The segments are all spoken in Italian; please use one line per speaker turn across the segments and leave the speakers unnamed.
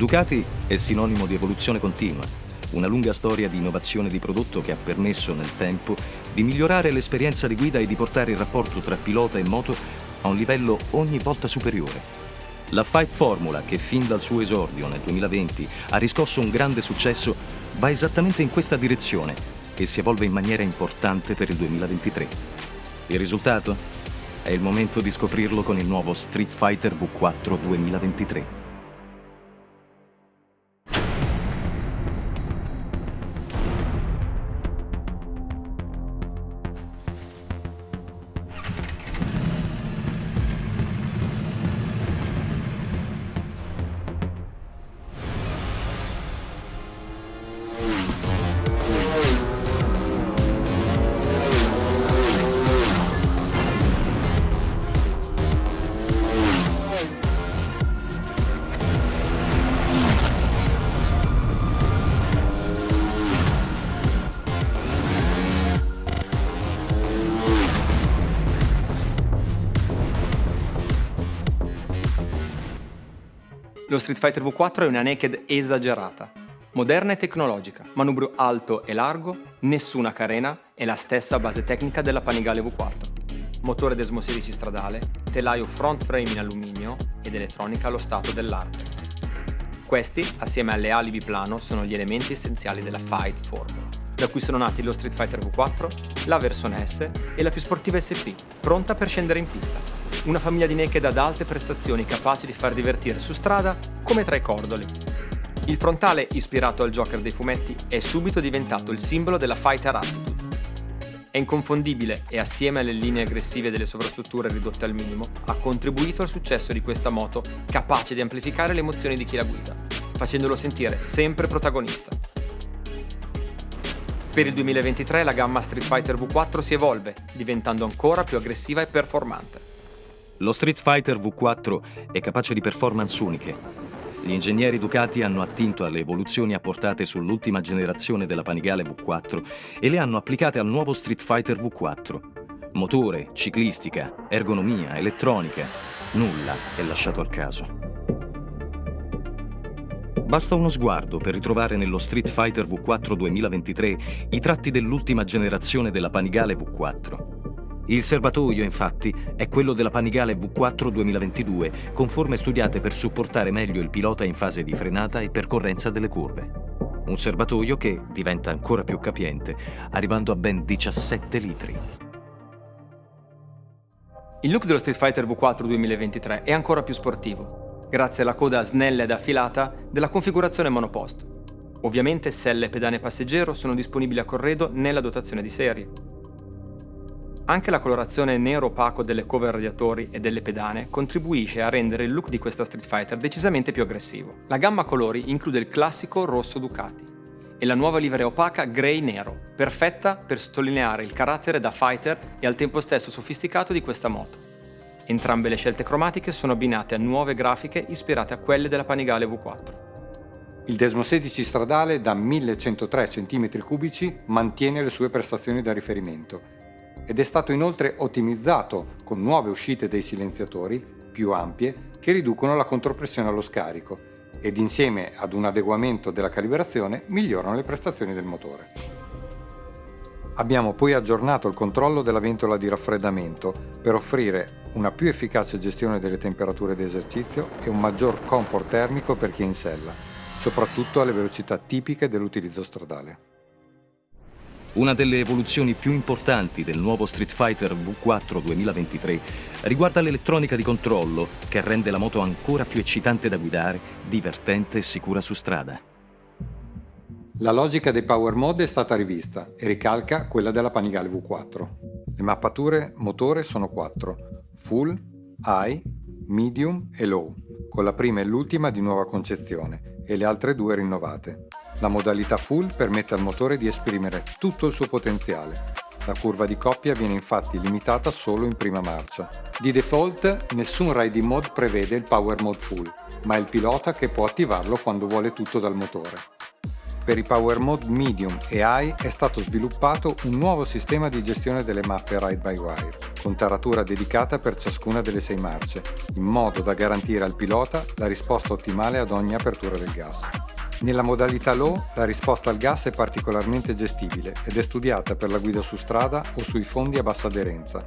Ducati è sinonimo di evoluzione continua, una lunga storia di innovazione di prodotto che ha permesso nel tempo di migliorare l'esperienza di guida e di portare il rapporto tra pilota e moto a un livello ogni volta superiore. La Fight Formula, che fin dal suo esordio nel 2020 ha riscosso un grande successo, va esattamente in questa direzione e si evolve in maniera importante per il 2023. Il risultato? È il momento di scoprirlo con il nuovo Street Fighter V4 2023.
Lo Street Fighter V4 è una naked esagerata, moderna e tecnologica, manubrio alto e largo, nessuna carena e la stessa base tecnica della Panigale V4. Motore Desmo 16 stradale, telaio front frame in alluminio ed elettronica allo stato dell'arte. Questi, assieme alle ali biplano, sono gli elementi essenziali della Fight Formula, da cui sono nati lo Street Fighter V4, la versione S e la più sportiva SP, pronta per scendere in pista. Una famiglia di naked ad alte prestazioni capace di far divertire su strada come tra i cordoli. Il frontale, ispirato al Joker dei fumetti, è subito diventato il simbolo della fighter attitude. È inconfondibile e assieme alle linee aggressive delle sovrastrutture ridotte al minimo, ha contribuito al successo di questa moto capace di amplificare le emozioni di chi la guida, facendolo sentire sempre protagonista. Per il 2023 la gamma Street Fighter V4 si evolve, diventando ancora più aggressiva e performante.
Lo Street Fighter V4 è capace di performance uniche. Gli ingegneri Ducati hanno attinto alle evoluzioni apportate sull'ultima generazione della Panigale V4 e le hanno applicate al nuovo Street Fighter V4. Motore, ciclistica, ergonomia, elettronica, nulla è lasciato al caso. Basta uno sguardo per ritrovare nello Street Fighter V4 2023 i tratti dell'ultima generazione della Panigale V4. Il serbatoio, infatti, è quello della Panigale V4 2022, con forme studiate per supportare meglio il pilota in fase di frenata e percorrenza delle curve. Un serbatoio che diventa ancora più capiente, arrivando a ben 17 litri.
Il look dello Street Fighter V4 2023 è ancora più sportivo, grazie alla coda snella ed affilata della configurazione monopost. Ovviamente selle, pedane passeggero sono disponibili a corredo nella dotazione di serie. Anche la colorazione nero opaco delle cover radiatori e delle pedane contribuisce a rendere il look di questa Street Fighter decisamente più aggressivo. La gamma colori include il classico rosso Ducati e la nuova livrea opaca grey-nero, perfetta per sottolineare il carattere da fighter e al tempo stesso sofisticato di questa moto. Entrambe le scelte cromatiche sono abbinate a nuove grafiche ispirate a quelle della Panigale V4.
Il Desmo 16 stradale da 1103 cm3 mantiene le sue prestazioni da riferimento ed è stato inoltre ottimizzato con nuove uscite dei silenziatori più ampie che riducono la contropressione allo scarico ed insieme ad un adeguamento della calibrazione migliorano le prestazioni del motore. Abbiamo poi aggiornato il controllo della ventola di raffreddamento per offrire una più efficace gestione delle temperature di esercizio e un maggior comfort termico per chi è in sella, soprattutto alle velocità tipiche dell'utilizzo stradale.
Una delle evoluzioni più importanti del nuovo Street Fighter V4 2023 riguarda l'elettronica di controllo che rende la moto ancora più eccitante da guidare, divertente e sicura su strada.
La logica dei power mode è stata rivista e ricalca quella della Panigale V4. Le mappature motore sono 4: Full, High, Medium e Low, con la prima e l'ultima di nuova concezione e le altre 2 rinnovate. La modalità Full permette al motore di esprimere tutto il suo potenziale. La curva di coppia viene infatti limitata solo in prima marcia. Di default, nessun riding mode prevede il power mode Full, ma è il pilota che può attivarlo quando vuole tutto dal motore. Per i Power Mode Medium e High è stato sviluppato un nuovo sistema di gestione delle mappe ride-by-wire, con taratura dedicata per ciascuna delle 6 marce, in modo da garantire al pilota la risposta ottimale ad ogni apertura del gas. Nella modalità low, la risposta al gas è particolarmente gestibile ed è studiata per la guida su strada o sui fondi a bassa aderenza.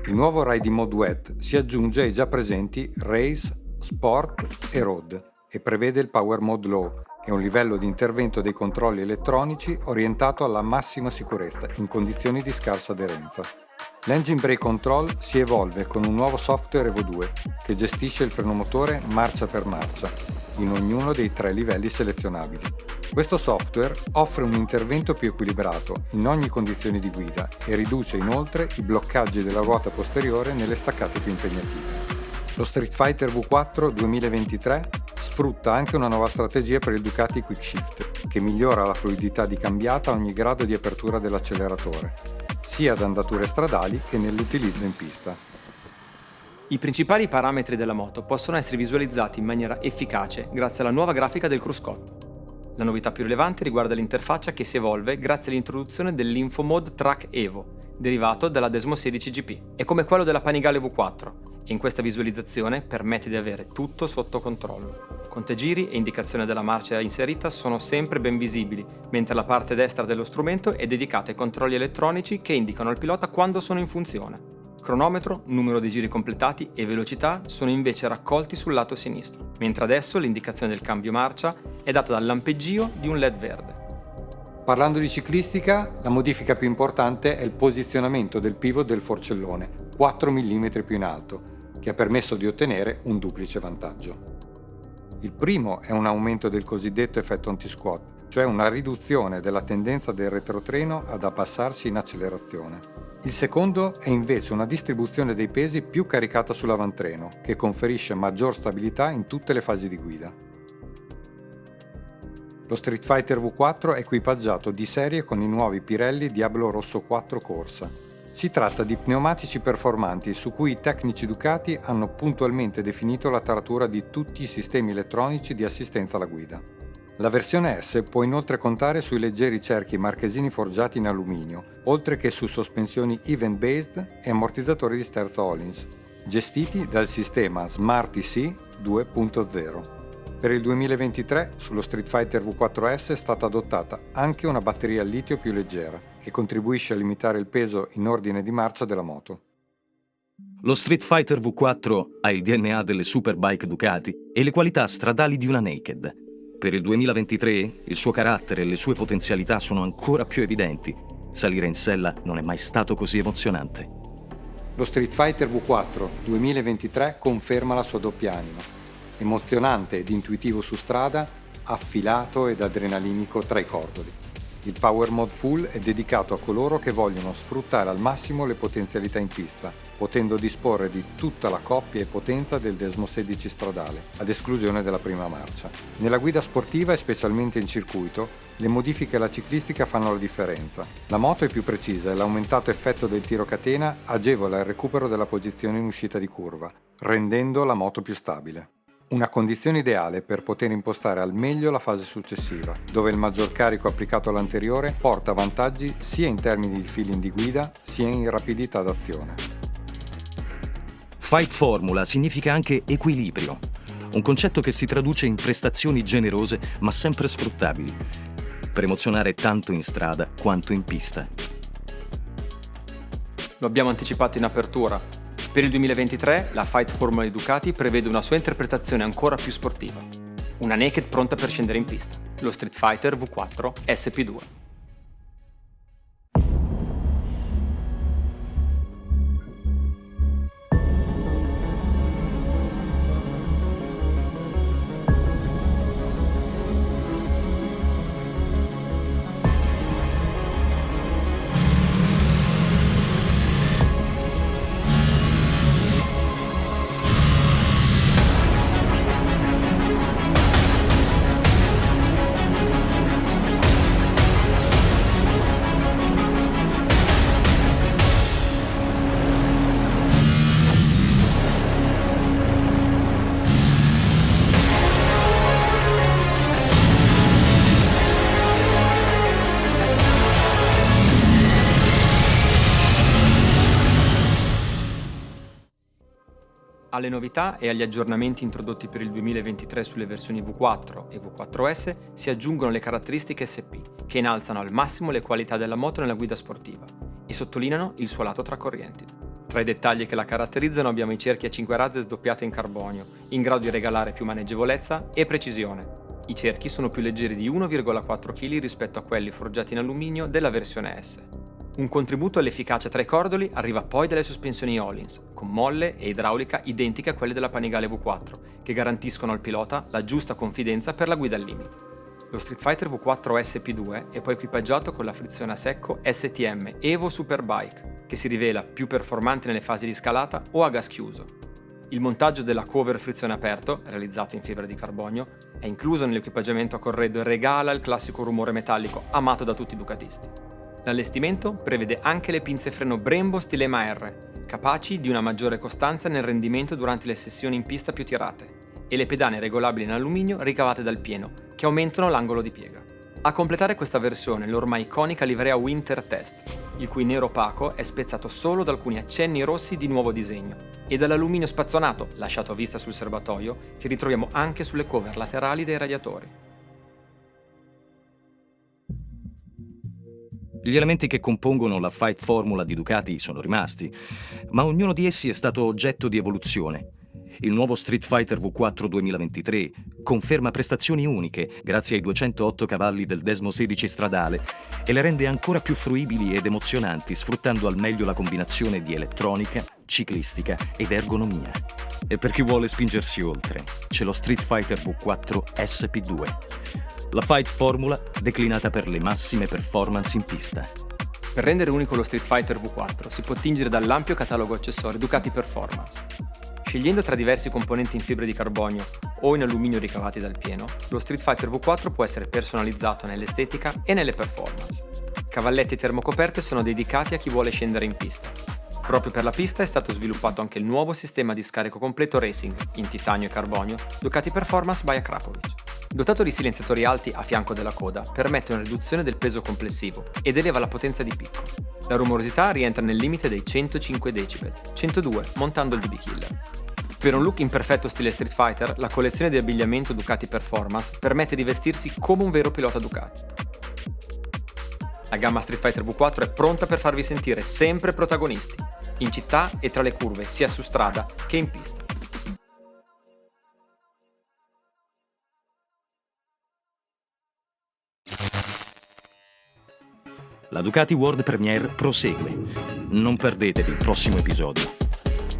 Il nuovo Riding Mode Wet si aggiunge ai già presenti Race, Sport e Road e prevede il Power Mode Low, che è un livello di intervento dei controlli elettronici orientato alla massima sicurezza in condizioni di scarsa aderenza. L'Engine Brake Control si evolve con un nuovo software Evo 2 che gestisce il frenomotore marcia per marcia in ognuno dei 3 livelli selezionabili. Questo software offre un intervento più equilibrato in ogni condizione di guida e riduce inoltre i bloccaggi della ruota posteriore nelle staccate più impegnative. Lo Street Fighter V4 2023 sfrutta anche una nuova strategia per il Ducati Quick Shift, che migliora la fluidità di cambiata a ogni grado di apertura dell'acceleratore, sia ad andature stradali che nell'utilizzo in pista.
I principali parametri della moto possono essere visualizzati in maniera efficace grazie alla nuova grafica del cruscotto. La novità più rilevante riguarda l'interfaccia che si evolve grazie all'introduzione dell'Info-Mode Track Evo, derivato dalla Desmo 16 GP. È come quello della Panigale V4 e in questa visualizzazione permette di avere tutto sotto controllo. Contegiri e indicazione della marcia inserita sono sempre ben visibili, mentre la parte destra dello strumento è dedicata ai controlli elettronici che indicano al pilota quando sono in funzione. Cronometro, numero di giri completati e velocità sono invece raccolti sul lato sinistro, mentre adesso l'indicazione del cambio marcia è data dal lampeggio di un LED verde.
Parlando di ciclistica, la modifica più importante è il posizionamento del pivot del forcellone, 4 mm più in alto, che ha permesso di ottenere un duplice vantaggio. Il primo è un aumento del cosiddetto effetto anti-squat, cioè una riduzione della tendenza del retrotreno ad abbassarsi in accelerazione. Il secondo è invece una distribuzione dei pesi più caricata sull'avantreno, che conferisce maggior stabilità in tutte le fasi di guida. Lo Street Fighter V4 è equipaggiato di serie con i nuovi Pirelli Diablo Rosso 4 Corsa. Si tratta di pneumatici performanti su cui i tecnici Ducati hanno puntualmente definito la taratura di tutti i sistemi elettronici di assistenza alla guida. La versione S può inoltre contare sui leggeri cerchi marchesini forgiati in alluminio, oltre che su sospensioni event-based e ammortizzatori di sterzo Öhlins, gestiti dal sistema Smart EC 2.0. Per il 2023 sullo Street Fighter V4S è stata adottata anche una batteria al litio più leggera, che contribuisce a limitare il peso in ordine di marcia della moto.
Lo Street Fighter V4 ha il DNA delle superbike Ducati e le qualità stradali di una Naked. Per il 2023 il suo carattere e le sue potenzialità sono ancora più evidenti. Salire in sella non è mai stato così emozionante.
Lo Street Fighter V4 2023 conferma la sua doppia anima. Emozionante ed intuitivo su strada, affilato ed adrenalinico tra i cordoli. Il Power Mode Full è dedicato a coloro che vogliono sfruttare al massimo le potenzialità in pista, potendo disporre di tutta la coppia e potenza del Desmo 16 stradale, ad esclusione della prima marcia. Nella guida sportiva e specialmente in circuito, le modifiche alla ciclistica fanno la differenza. La moto è più precisa e l'aumentato effetto del tiro catena agevola il recupero della posizione in uscita di curva, rendendo la moto più stabile. Una condizione ideale per poter impostare al meglio la fase successiva, dove il maggior carico applicato all'anteriore porta vantaggi sia in termini di feeling di guida, sia in rapidità d'azione.
Fight Formula significa anche equilibrio, un concetto che si traduce in prestazioni generose ma sempre sfruttabili, per emozionare tanto in strada quanto in pista.
Lo abbiamo anticipato in apertura. Per il 2023 la Fight Formula di Ducati prevede una sua interpretazione ancora più sportiva. Una Naked pronta per scendere in pista, lo Street Fighter V4 SP2. Alle novità e agli aggiornamenti introdotti per il 2023 sulle versioni V4 e V4S si aggiungono le caratteristiche SP, che innalzano al massimo le qualità della moto nella guida sportiva e sottolineano il suo lato tracorrenti. Tra i dettagli che la caratterizzano abbiamo i cerchi a 5 razze sdoppiate in carbonio, in grado di regalare più maneggevolezza e precisione. I cerchi sono più leggeri di 1,4 kg rispetto a quelli forgiati in alluminio della versione S. Un contributo all'efficacia tra i cordoli arriva poi dalle sospensioni Öhlins, con molle e idraulica identiche a quelle della Panigale V4, che garantiscono al pilota la giusta confidenza per la guida al limite. Lo Street Fighter V4 SP2 è poi equipaggiato con la frizione a secco STM Evo Superbike, che si rivela più performante nelle fasi di scalata o a gas chiuso. Il montaggio della cover frizione aperto, realizzato in fibra di carbonio, è incluso nell'equipaggiamento a corredo e regala il classico rumore metallico amato da tutti i ducatisti. L'allestimento prevede anche le pinze freno Brembo Stilema R, capaci di una maggiore costanza nel rendimento durante le sessioni in pista più tirate, e le pedane regolabili in alluminio ricavate dal pieno, che aumentano l'angolo di piega. A completare questa versione l'ormai iconica livrea Winter Test, il cui nero opaco è spezzato solo da alcuni accenni rossi di nuovo disegno e dall'alluminio spazzonato, lasciato a vista sul serbatoio, che ritroviamo anche sulle cover laterali dei radiatori.
Gli elementi che compongono la Fight Formula di Ducati sono rimasti, ma ognuno di essi è stato oggetto di evoluzione. Il nuovo Street Fighter V4 2023 conferma prestazioni uniche grazie ai 208 cavalli del Desmo 16 stradale e le rende ancora più fruibili ed emozionanti sfruttando al meglio la combinazione di elettronica, ciclistica ed ergonomia. E per chi vuole spingersi oltre, c'è lo Street Fighter V4 SP2, la Fight Formula declinata per le massime performance in pista.
Per rendere unico lo Street Fighter V4 si può attingere dall'ampio catalogo accessori Ducati Performance. Scegliendo tra diversi componenti in fibra di carbonio o in alluminio ricavati dal pieno, lo Street Fighter V4 può essere personalizzato nell'estetica e nelle performance. Cavalletti e termocoperte sono dedicati a chi vuole scendere in pista. Proprio per la pista è stato sviluppato anche il nuovo sistema di scarico completo Racing, in titanio e carbonio, Ducati Performance by Akrapovic. Dotato di silenziatori alti a fianco della coda, permette una riduzione del peso complessivo ed eleva la potenza di picco. La rumorosità rientra nel limite dei 105 decibel, 102 montando il DB Killer. Per un look in perfetto stile Street Fighter, la collezione di abbigliamento Ducati Performance permette di vestirsi come un vero pilota Ducati. La gamma Street Fighter V4 è pronta per farvi sentire sempre protagonisti, in città e tra le curve, sia su strada che in pista.
La Ducati World Premiere prosegue. Non perdetevi il prossimo episodio.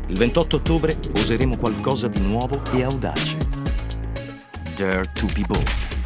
Il 28 ottobre oseremo qualcosa di nuovo e audace. Dare to be bold.